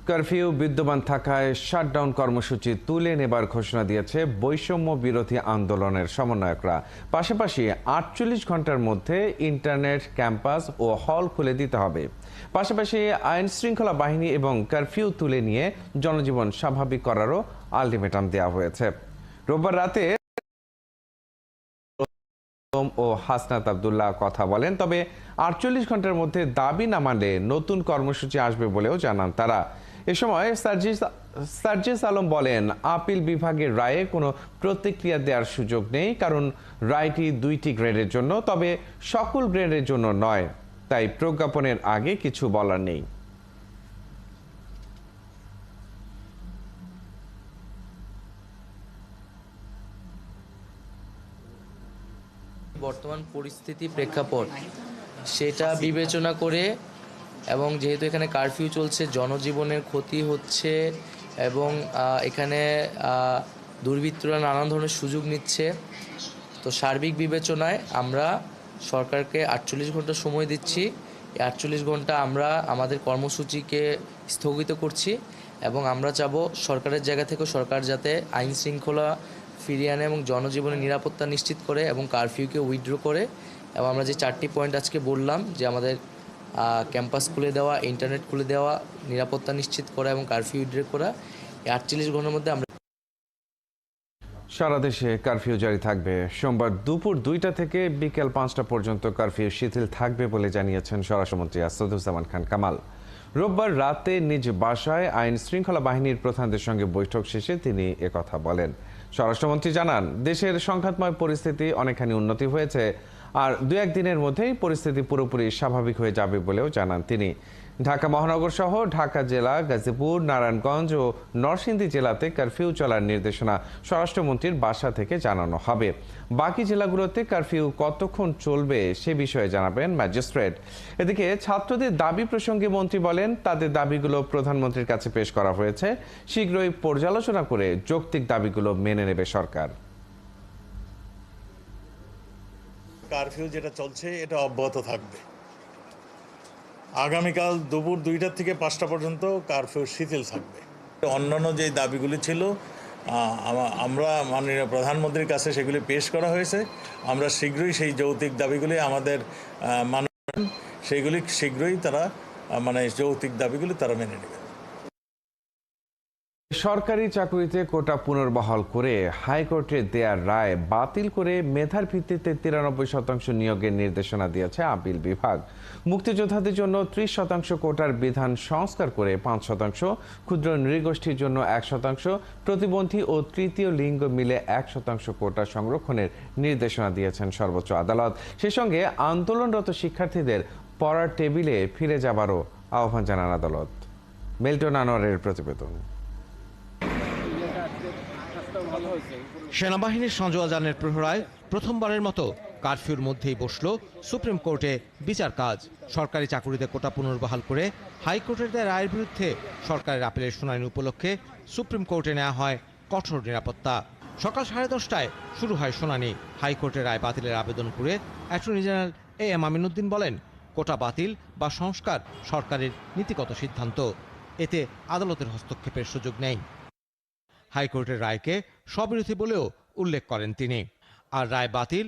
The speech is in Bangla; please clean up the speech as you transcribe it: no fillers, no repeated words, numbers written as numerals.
কারফিউ বিদ্যমান থাকায় শাটডাউন কর্মসূচি তুলে নেবার ঘোষণা দিয়েছে বৈষম্য বিরোধী আন্দোলনের সমন্বয়করা। পাশাপাশি ৪৮ ঘন্টার মধ্যে ইন্টারনেট, ক্যাম্পাস ও হল খুলে দিতে হবে। পাশাপাশি আইন শৃঙ্খলা বাহিনী এবং কারফিউ তুলে নিয়ে জনজীবন স্বাভাবিক করারও আলটিমেটাম দেওয়া হয়েছে। রোববার রাতে ও হাসনাত আব্দুল্লাহ কথা বলেন, তবে ৪৮ ঘন্টার মধ্যে দাবি না মানলে নতুন কর্মসূচি আসবে বলেও জানান তারা। এ সময় সার্জিস আলম বলেন, আপিল বিভাগের রায়ে কোনো প্রতিক্রিয়া দেওয়ার সুযোগ নেই, কারণ রায়টি ২টি গ্রেডের জন্য, তবে সকল গ্রেডের জন্য নয়। তাই প্রজ্ঞাপনের আগে কিছু বলার নেই। বর্তমান পরিস্থিতি প্রেক্ষাপট সেটা বিবেচনা করে এবং যেহেতু এখানে কারফিউ চলছে, জনজীবনের ক্ষতি হচ্ছে এবং এখানে দুর্বৃত্তরা নানান ধরনের সুযোগ নিচ্ছে, তো সার্বিক বিবেচনায় আমরা সরকারকে ৪৮ ঘন্টা সময় দিচ্ছি। এই ৪৮ ঘন্টা আমরা আমাদের কর্মসূচিকে স্থগিত করছি এবং আমরা চাবো সরকারের জায়গা থেকে সরকার যাতে আইন শৃঙ্খলা ফিরিয়ে আনে এবং জনজীবনের নিরাপত্তা নিশ্চিত করে এবং কারফিউকে উইথড্র করে। এবং আমরা যে 4টি পয়েন্ট আজকে বললাম, যে আমাদের ক্যাম্পাস খুলে দেওয়া, ইন্টারনেট খুলে দেওয়া, নিরাপত্তা নিশ্চিত করা এবং কারফিউ উইথড্র করা, এই ৪৮ ঘন্টার মধ্যে আমরা সারা দেশে কারফিউ জারি থাকবে। সোমবার দুপুর ২টা থেকে বিকেল ৫টা পর্যন্ত কারফিউ শিথিল থাকবে বলে জানিয়েছেন স্বরাষ্ট্রমন্ত্রী আসাদুজ্জামান খান কামাল। রোববার রাতে নিজ বাসায় আইন শৃঙ্খলা বাহিনীর প্রধানদের সঙ্গে বৈঠক শেষে তিনি একথা বলেন। স্বরাষ্ট্রমন্ত্রী জানান, দেশের সংঘাতময় পরিস্থিতি অনেকখানি উন্নতি হয়েছে, আর ২-১ দিনের মধ্যেই পরিস্থিতি পুরোপুরি স্বাভাবিক হয়ে যাবে বলেও জানান তিনি। ঢাকা মহানগর সহ ঢাকা জেলা, গাজীপুর, নারায়ণগঞ্জ ও নরসিংদী জেলাতে কারফিউ চলার নির্দেশনা স্বরাষ্ট্রমন্ত্রীর বাসা থেকে জানানো হবে। বাকি জেলাগুলোতে কারফিউ কতক্ষণ চলবে সে বিষয়ে জানাবেন ম্যাজিস্ট্রেট। এদিকে ছাত্রদের দাবি প্রসঙ্গে মন্ত্রী বলেন, তাদের দাবিগুলো প্রধানমন্ত্রীর কাছে পেশ করা হয়েছে, শীঘ্রই পর্যালোচনা করে যৌক্তিক দাবিগুলো মেনে নেবে সরকার। কারফিউ যেটা চলছে এটা অব্যাহত থাকবে। আগামীকাল দুপুর ২টা থেকে ৫টা পর্যন্ত কারফিউ শিথিল থাকবে। অন্যান্য যে দাবিগুলি ছিল আমরা মাননীয় প্রধানমন্ত্রীর কাছে সেগুলি পেশ করা হয়েছে। আমরা শীঘ্রই সেই যৌক্তিক দাবিগুলি আমাদের সেইগুলি শীঘ্রই তারা যৌক্তিক দাবিগুলি তারা মেনে নেবে। সরকারি চাকরিতে কোটা পুনর্বহাল করে হাইকোর্টের দেয়ার রায় বাতিল করে মেধার ভিত্তিতে ৯৩% নিয়োগের নির্দেশনা দিয়েছে আপিল বিভাগ। মুক্তিযোদ্ধাদের জন্য ৩০% কোটার বিধান সংস্কার করে ৫%, ক্ষুদ্র নৃগোষ্ঠীর জন্য ১%, প্রতিবন্ধী ও তৃতীয় লিঙ্গ মিলে ১% কোটা সংরক্ষণের নির্দেশনা দিয়েছেন সর্বোচ্চ আদালত। সেই সঙ্গে আন্দোলনরত শিক্ষার্থীদের পড়ার টেবিলে ফিরে যাবারও আহ্বান জানান আদালত। মেল্টন আনোয়ারের প্রতিবেদন। সেনাবাহিনীর সঞ্জয় জানের প্রহরায় প্রথমবারের মতো কারফিউর মধ্যেই বসল সুপ্রিম কোর্টে বিচার কাজ। সরকারি চাকুরিতে কোটা পুনর্বহাল করে হাইকোর্টের দেয়া রায়ের বিরুদ্ধে সরকারের আপিলের শুনানি উপলক্ষে সুপ্রিম কোর্টে নেওয়া হয় কঠোর নিরাপত্তা। সকাল 10:30টায় শুরু হয় শুনানি। হাইকোর্টের রায় বাতিলের আবেদন করে অ্যাটর্নি জেনারেল AM আমিনুদ্দিন বলেন, কোটা বাতিল বা সংস্কার সরকারের নীতিগত সিদ্ধান্ত, এতে আদালতের হস্তক্ষেপের সুযোগ নেই। হাইকোর্টের রায়কে স্ববিরোধী বলেও উল্লেখ করেন তিনি। আর রায় বাতিল